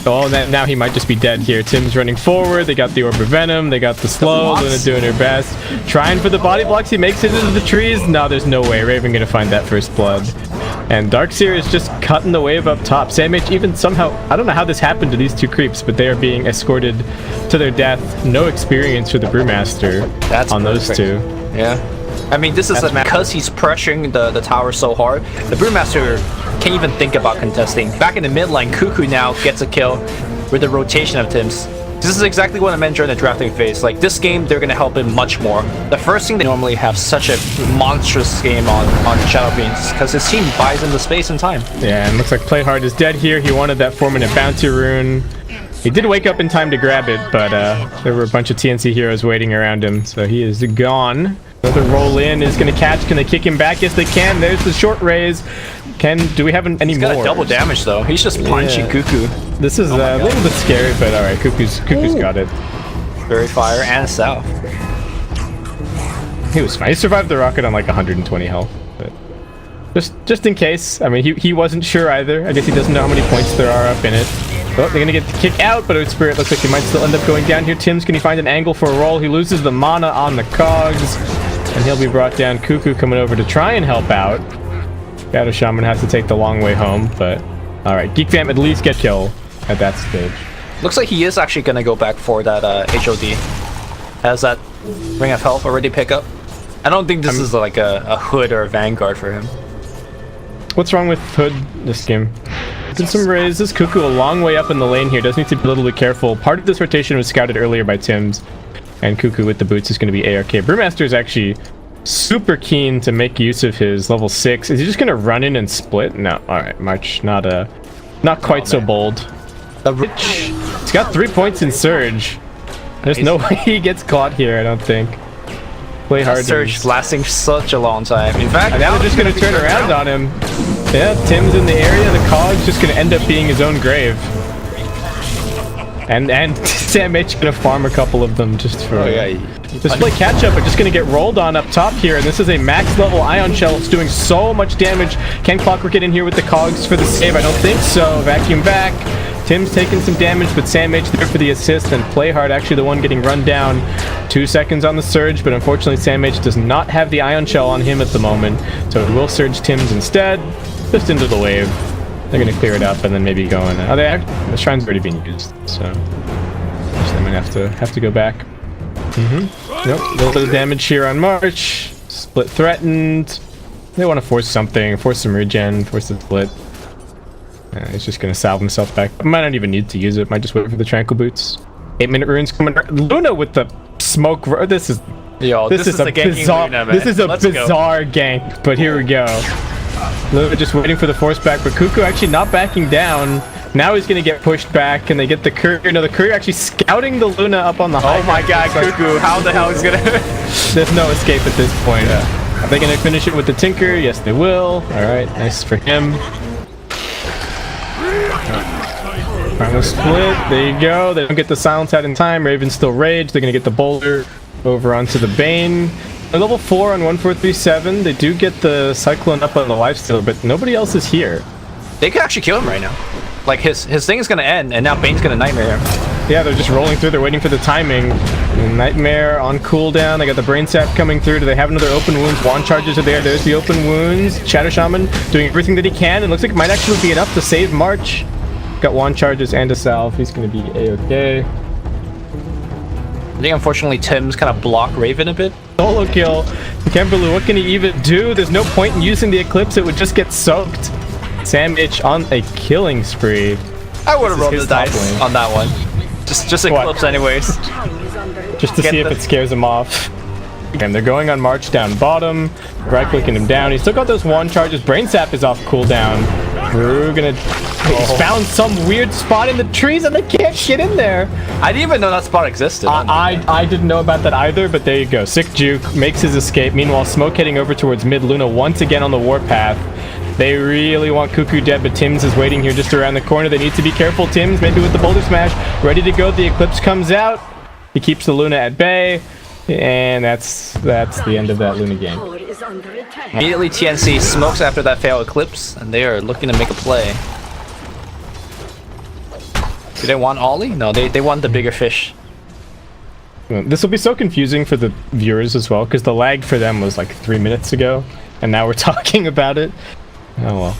Oh, now he might just be dead here. Tim's running forward. They got the Orb of Venom. They got the slow. Luna doing her best. Trying for the body blocks. He makes it into the trees. No, there's no way. Raven gonna find that first blood. And Darkseer is just cutting the wave up top. SamH even somehow... I don't know how this happened to these two creeps, but they are being escorted to their death. No experience for the Brewmaster on those two. Yeah. I mean, this is because he's pressuring the tower so hard. The Brewmaster can't even think about contesting. Back in the mid lane, Kuku now gets a kill with the rotation of Tims. This is exactly what I meant during the drafting phase. Like, this game, they're going to help him much more. The first thing, they normally have such a monstrous game on Shadow Beans, because his team buys him the space and time. Yeah, and looks like PlayHard is dead here. He wanted that 4-minute bounty rune. He did wake up in time to grab it, but there were a bunch of TNC heroes waiting around him, so he is gone. Another roll in is going to catch. Can they kick him back? Yes, they can. There's the short raise. Do we have any more? He's got a double damage, though. He's just punching Kuku. This is a little bit scary, but all right. Kuku's got it. Very fire and south. He was fine. He survived the rocket on like 120 health, but just in case. I mean, he wasn't sure either. I guess he doesn't know how many points there are up in it. Oh, they're gonna get the kick out, but Oat Spirit looks like he might still end up going down here. Tims, can he find an angle for a roll? He loses the mana on the cogs, and he'll be brought down. Kuku coming over to try and help out. Shadow Shaman has to take the long way home, but all right, Geekfam at least get kill at that stage. Looks like he is actually gonna go back for that HOD. Has that Ring of Health already pick up? I don't think this is like a Hood or a Vanguard for him. What's wrong with Hood this game? Did some raises. Kuku a long way up in the lane here. Does need to be a little bit careful. Part of this rotation was scouted earlier by Tims, and Kuku with the boots is going to be ARK. Brewmaster is actually super keen to make use of his level 6. Is he just going to run in and split? No. All right, March. Not quite so bold. He's got 3 points in Surge. There's no way he gets caught here, I don't think. PlayHard. Surge lasting such a long time. In fact, now they're just going to turn around on him. Yeah, Tim's in the area. The cog's just going to end up being his own grave. And SamH going to farm a couple of them just for... Just play catch up, but just going to get rolled on up top here. And this is a max level Ion Shell. It's doing so much damage. Can Clockwork get in here with the cogs for the save? I don't think so. Vacuum back. Tim's taking some damage, but SamH there for the assist, and PlayHard actually the one getting run down. 2 seconds on the Surge, but unfortunately SamH does not have the Ion Shell on him at the moment, so it will Surge Tims instead, just into the wave. They're going to clear it up and then maybe go in. The Shrine's already been used, so they might have to go back. Nope, a little bit of damage here on March. Split threatened. They want to force something, force some regen, force the split. He's just going to salve himself back. Might not even need to use it. Might just wait for the Tranquil Boots. 8-minute runes coming. Luna with the smoke. This is a bizarre gank. But here we go. Luna just waiting for the force back, but Kuku actually not backing down. Now he's going to get pushed back, and they get the courier. No, the courier actually scouting the Luna up on the high. Oh my god, Kuku! How the hell is gonna? There's no escape at this point. Yeah. Are they going to finish it with the Tinker? Yes, they will. All right, nice for him. Final split. There you go. They don't get the silence out in time. Raven's still rage. They're gonna get the boulder over onto the Bane. They're level 4 on 1437. They do get the Cyclone up on the lifesteal, but nobody else is here. They could actually kill him right now. Like his thing is gonna end, and now Bane's gonna Nightmare him. Yeah, they're just rolling through. They're waiting for the timing. Nightmare on cooldown. They got the Brain Sap coming through. Do they have another open wounds? Wand charges are there. There's the open wounds. Shadow Shaman doing everything that he can. It looks like it might actually be enough to save March. Got wand charges and a salve. He's going to be A-okay. I think unfortunately Tim's kind of blocked Raven a bit. Solo kill. Skemberlu, what can he even do? There's no point in using the Eclipse. It would just get soaked. SamH on a killing spree. I would have rolled the dice on that one. Just Eclipse anyways. Just to see if it scares him off. And they're going on March down bottom. Right-clicking him down. He's still got those wand charges. Brain Sap is off cooldown. We're gonna... He's found some weird spot in the trees and they can't get in there. I didn't even know that spot existed. I didn't know about that either, but there you go. Sick Juke makes his escape. Meanwhile, Smoke heading over towards mid. Luna once again on the warpath. They really want Kuku dead, but Tims is waiting here just around the corner. They need to be careful. Tims, maybe with the Boulder Smash, ready to go. The Eclipse comes out. He keeps the Luna at bay. And that's the end of that Luna game. Immediately TNC smokes after that failed Eclipse, and they are looking to make a play. Do they want Ollie? No, they want the bigger fish. This will be so confusing for the viewers as well, because the lag for them was like 3 minutes ago, and now we're talking about it. Oh well.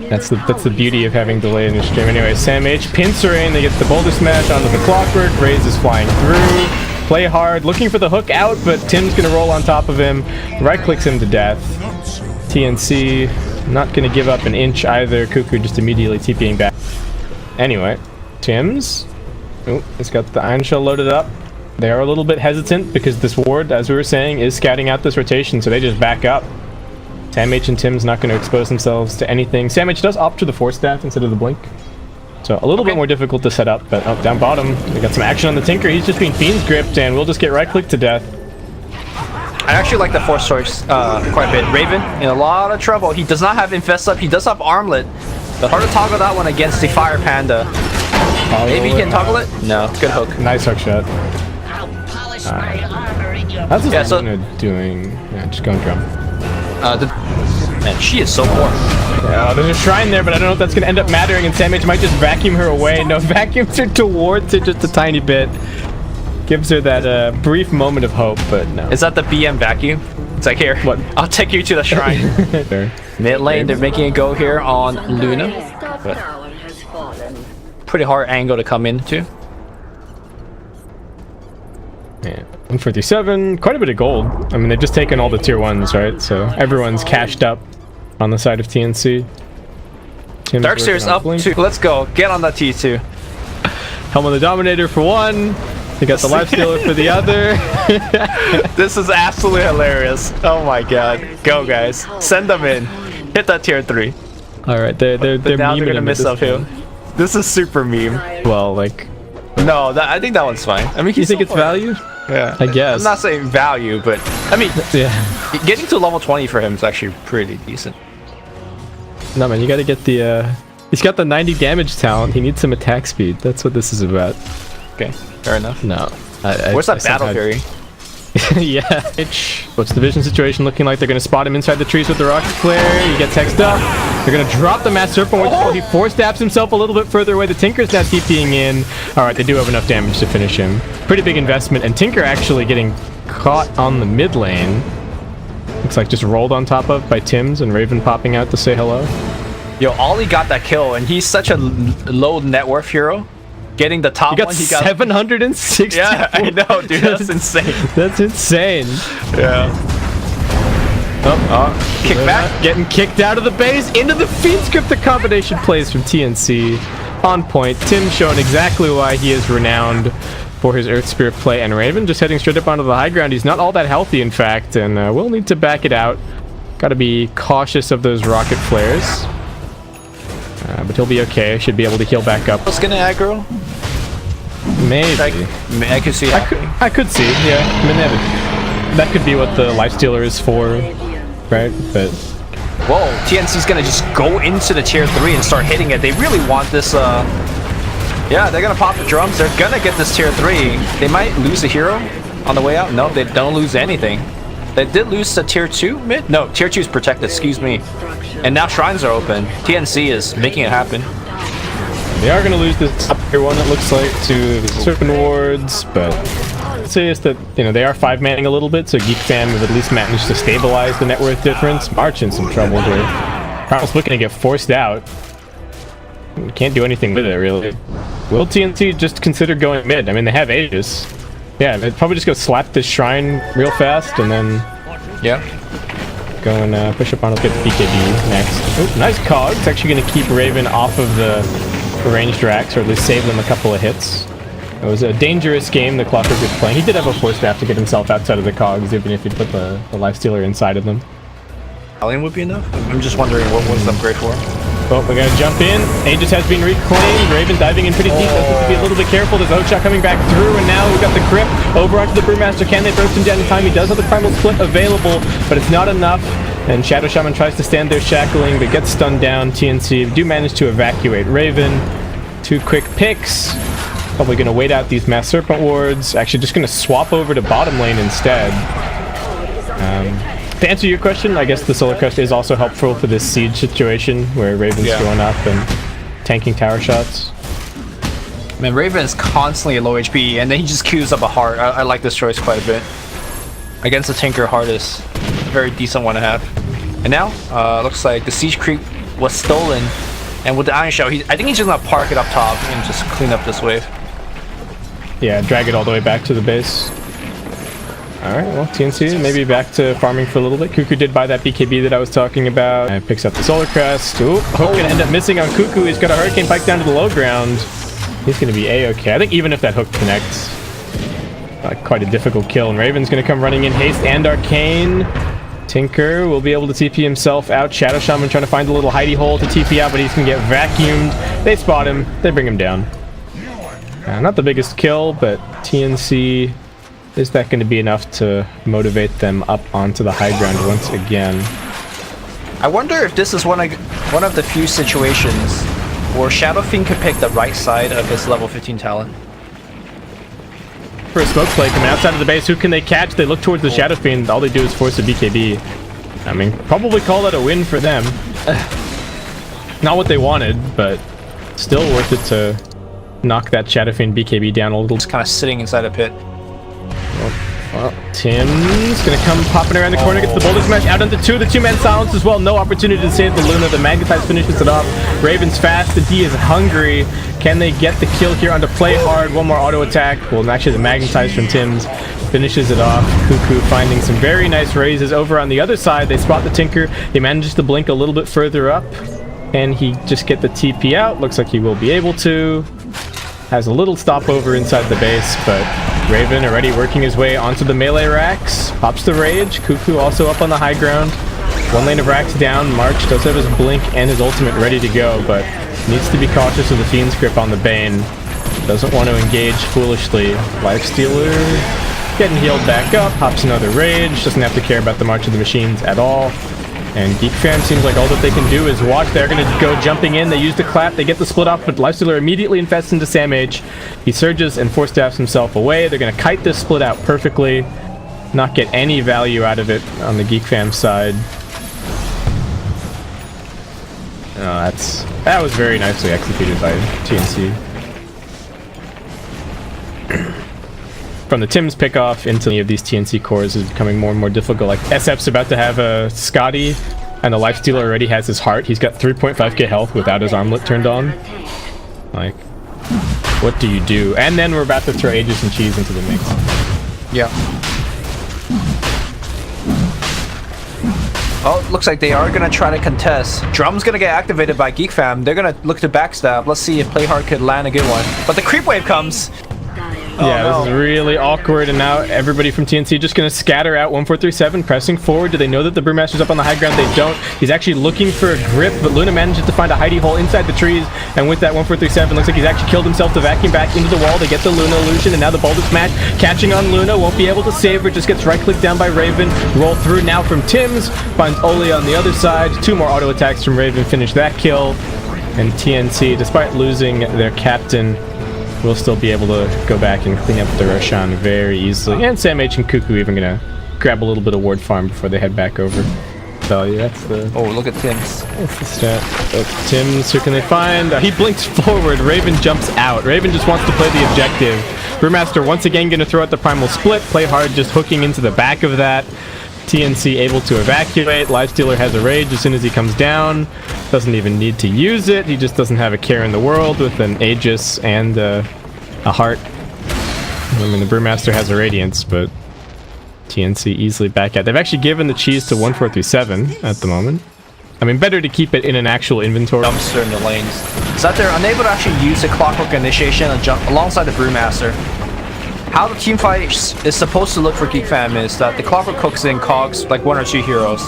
That's the beauty of having delay in your stream. Anyway, Sam H pincering, they get the boulder smash onto the clockwork, Raze is flying through, PlayHard looking for the hook out, but Tim's gonna roll on top of him, right clicks him to death. TNC not gonna give up an inch either, Kuku just immediately TPing back. Anyway, Tim's, oh, it's got the Iron Shell loaded up. They are a little bit hesitant because this ward, as we were saying, is scouting out this rotation, so they just back up. Sam H and Tim's not going to expose themselves to anything. Sam H does opt for the Force Staff instead of the Blink. So a little bit more difficult to set up, but oh, down bottom, we got some action on the Tinker. He's just being Fiend's gripped, and we'll just get right-clicked to death. I actually like the Force Source quite a bit. Raven, in a lot of trouble. He does not have Infest up. He does have Armlet. But hard to toggle that one against the Fire Panda. Maybe he can toggle it? No, good hook. Nice hook shot. How's this doing? Yeah, just going drum. Man, she is so poor. Yeah, there's a shrine there, but I don't know if that's going to end up mattering, and Sam H might just vacuum her away. No, vacuums her towards it just a tiny bit. Gives her that brief moment of hope, but no. Is that the BM vacuum? It's like, here, what? I'll take you to the shrine. Sure. Mid lane, they're making a go here on Luna. But pretty hard angle to come into. Yeah, 147, quite a bit of gold. I mean, they've just taken all the tier 1s, right? So everyone's cashed up on the side of TNC. Darkseer's up 2. Let's go. Get on that T2. Helm of the Dominator for 1. They got the Lifestealer for the other. This is absolutely hilarious. Oh my god. Go, guys. Send them in. Hit that tier 3. Alright, they're now they're gonna miss uphill. This is super meme. Well, like... No, I think that one's fine. I mean, you think it's value? Yeah. I guess. I'm not saying value, but... I mean, yeah. Getting to level 20 for him is actually pretty decent. No, man, you gotta get the... He's got the 90 damage talent. He needs some attack speed. That's what this is about. Okay, fair enough. No. Where's that Battle Fury? Yeah. What's the vision situation looking like? They're going to spot him inside the trees with the rocket flare. He gets hexed up. They're going to drop the Mass Serpent Ward. He force stabs himself a little bit further away. The Tinker's now TPing in. Alright, they do have enough damage to finish him. Pretty big investment. And Tinker actually getting caught on the mid lane. Looks like just rolled on top of by Tim's and Raven popping out to say hello. Yo, Ollie got that kill, and he's such a low net worth hero. Getting the top one, he got 760. Yeah, I know, dude. That's insane. That's insane. Yeah. Kick back. Getting kicked out of the base into the Fiend Script. The combination plays from TNC. On point. Tim showing exactly why he is renowned for his Earth Spirit play. And Raven just heading straight up onto the high ground. He's not all that healthy, in fact, and we'll need to back it out. Got to be cautious of those rocket flares. But he'll be okay. Should be able to heal back up. What's gonna aggro? Maybe. I could see. I could see. Yeah. I mean, that could be what the Lifestealer is for, right? But whoa, TNC's gonna just go into the tier 3 and start hitting it. They really want this. Yeah, they're gonna pop the drums. They're gonna get this tier 3. They might lose a hero on the way out. No, they don't lose anything. They did lose to tier 2 mid. No, tier 2 is protected. Excuse me. And now shrines are open. TNC is making it happen. They are going to lose this top tier 1, it looks like, to the Serpent Wards, but I'd say is that, you know, they are 5-manning a little bit, so Geekfam have at least managed to stabilize the net worth difference. March in some trouble here. Carl's looking to get forced out. Can't do anything with it, really. Will TNC just consider going mid? I mean, they have Aegis. Yeah, they'd probably just go slap this shrine real fast, and then... Yeah. Go and push up on, let's get the BKB next. Ooh, nice cog. It's actually going to keep Raven off of the ranged racks, or at least save them a couple of hits. It was a dangerous game the Clockwork was playing. He did have a Force Staff to get himself outside of the cogs, even if he put the Lifestealer inside of them. Alien would be enough? I'm just wondering what was the upgrade for. Well, we're going to jump in. Aegis has been reclaimed. Raven diving in pretty deep. Has to be a little bit careful. There's a hook shot coming back through, and now we've got the Crypt over onto the Brewmaster. Can they burst him down in time? He does have the Primal Split available, but it's not enough. And Shadow Shaman tries to stand there shackling, but gets stunned down. TNC do manage to evacuate Raven. 2 quick picks. Probably going to wait out these Mass Serpent Wards. Actually, just going to swap over to bottom lane instead. To answer your question, I guess the Solar Crest is also helpful for this siege situation where Raven's going up and tanking tower shots. Man, Raven is constantly at low HP, and then he just queues up a heart. I like this choice quite a bit. Against the Tinker, heart is a very decent one to have. And now, looks like the Siege Creep was stolen. And with the Iron Shell, I think he's just gonna park it up top and just clean up this wave. Yeah, drag it all the way back to the base. Alright, well, TNC maybe back to farming for a little bit. Kuku did buy that BKB that I was talking about. And picks up the Solar Crest. Ooh, Hook gonna end up missing on Kuku. He's got a Hurricane Pike down to the low ground. He's gonna be A-okay. I think even if that Hook connects, quite a difficult kill. And Raven's gonna come running in haste and Arcane. Tinker will be able to TP himself out. Shadow Shaman trying to find a little hidey hole to TP out, but he's gonna get vacuumed. They spot him. They bring him down. Not the biggest kill, but TNC, is that going to be enough to motivate them up onto the high ground once again? I wonder if this is one of the few situations where Shadow Fiend could pick the right side of his level 15 talent. For a smoke play coming outside of the base, who can they catch? They look towards the Shadow Fiend. All they do is force a BKB. I mean, probably call that a win for them. Not what they wanted, but still worth it to knock that Shadow Fiend BKB down a little. Just kind of sitting inside a pit. Well, Tim's gonna come popping around the corner, gets the Boulder Smash out onto two. The two-man silence as well. No opportunity to save the Luna. The Magnetize finishes it off. Raven's fast. The D is hungry. Can they get the kill here onto PlayHard? One more auto attack. Well, actually, the Magnetize from Tim's finishes it off. Kuku finding some very nice raises over on the other side. They spot the Tinker. He manages to blink a little bit further up. And he just get the TP out. Looks like he will be able to. Has a little stopover inside the base, but Raven already working his way onto the melee racks. Pops the Rage. Kuku also up on the high ground. One lane of racks down. March does have his blink and his ultimate ready to go, but needs to be cautious of the Fiend's grip on the Bane. Doesn't want to engage foolishly. Lifestealer getting healed back up. Pops another Rage. Doesn't have to care about the March of the Machines at all. And Geekfam seems like all that they can do is watch. They're going to go jumping in. They use the clap. They get the split off, but Lifestealer immediately infests into Sam H. He surges and force staffs himself away. They're going to kite this split out perfectly. Not get any value out of it on the Geekfam side. That was very nicely executed by TNC. From the Tim's pickoff into any of these TNC cores is becoming more and more difficult. Like, SF's about to have a Scotty, and the Lifestealer already has his heart. He's got 3.5k health without his armlet turned on. Like, what do you do? And then we're about to throw Aegis and Cheese into the mix. Yeah. Oh, looks like they are going to try to contest. Drum's going to get activated by Geekfam. They're going to look to backstab. Let's see if PlayHard could land a good one. But the creep wave comes. Yeah, this is really awkward, and now everybody from TNC just going to scatter out. 1437 pressing forward. Do they know that the Brewmaster's up on the high ground? They don't. He's actually looking for a grip, but Luna manages to find a hidey hole inside the trees, and with that 1437, looks like he's actually killed himself to vacuum back into the wall. They get the Luna illusion, and now the Boulder Smash catching on Luna. Won't be able to save her, just gets right-clicked down by Raven. Roll through now from Tim's, finds Oli on the other side. Two more auto attacks from Raven, finish that kill. And TNC, despite losing their captain, we'll still be able to go back and clean up the Roshan very easily. And Sam H and Kuku even gonna grab a little bit of ward farm before they head back over. So yeah, that's the... Oh, look at Tim's. That's the stat. Tim's, who can they find? He blinks forward. Raven jumps out. Raven just wants to play the objective. Brewmaster once again gonna throw out the Primal Split. PlayHard just hooking into the back of that. TNC able to evacuate. Lifestealer has a rage as soon as he comes down. Doesn't even need to use it. He just doesn't have a care in the world with an Aegis and a heart. I mean, the Brewmaster has a Radiance, but TNC easily back out. They've actually given the cheese to 1437 at the moment. I mean, better to keep it in an actual inventory. Dumpster in the lanes. So that they're unable to actually use the Clockwork Initiation and jump alongside the Brewmaster. How the team fight is supposed to look for Geekfam is that the Clockwork cooks in cogs like one or two heroes,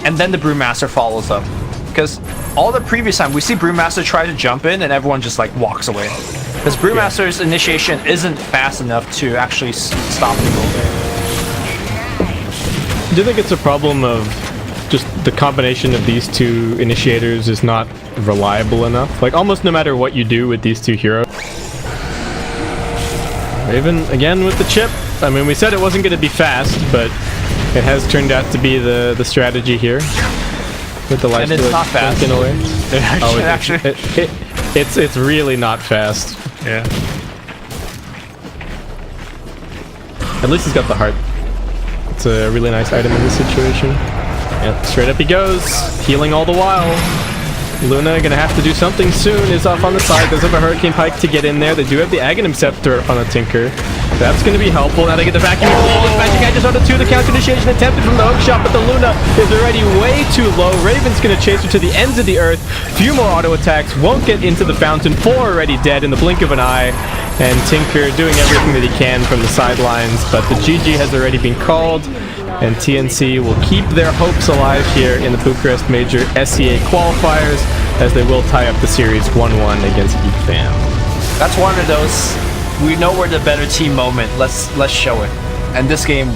and then the Brewmaster follows up. Because all the previous time we see Brewmaster try to jump in and everyone just like walks away. Because Brewmaster's initiation isn't fast enough to actually stop people. Do you think it's a problem of just the combination of these two initiators is not reliable enough? Like almost no matter what you do with these two heroes. Raven again with the chip. I mean, we said it wasn't going to be fast, but it has turned out to be the strategy here. With the life, and it's not fast. Away. It's really not fast. Yeah. At least he's got the heart. It's a really nice item in this situation. Yeah, straight up he goes, healing all the while. Luna gonna have to do something soon. Is off on the side. Does have a Hurricane Pike to get in there. They do have the Aghanim Scepter on the Tinker. That's gonna be helpful. Now they get the vacuum. Oh, Magic Eye just onto 2. The counter initiation attempted from the hook shot, but the Luna is already way too low. Raven's gonna chase her to the ends of the earth. Few more auto attacks. Won't get into the fountain. 4 already dead in the blink of an eye. And Tinker doing everything that he can from the sidelines, but the GG has already been called. And TNC will keep their hopes alive here in the Bucharest Major SEA qualifiers, as they will tie up the series 1-1 against Geekfam. That's one of those we know we're the better team moment. Let's show it. And this game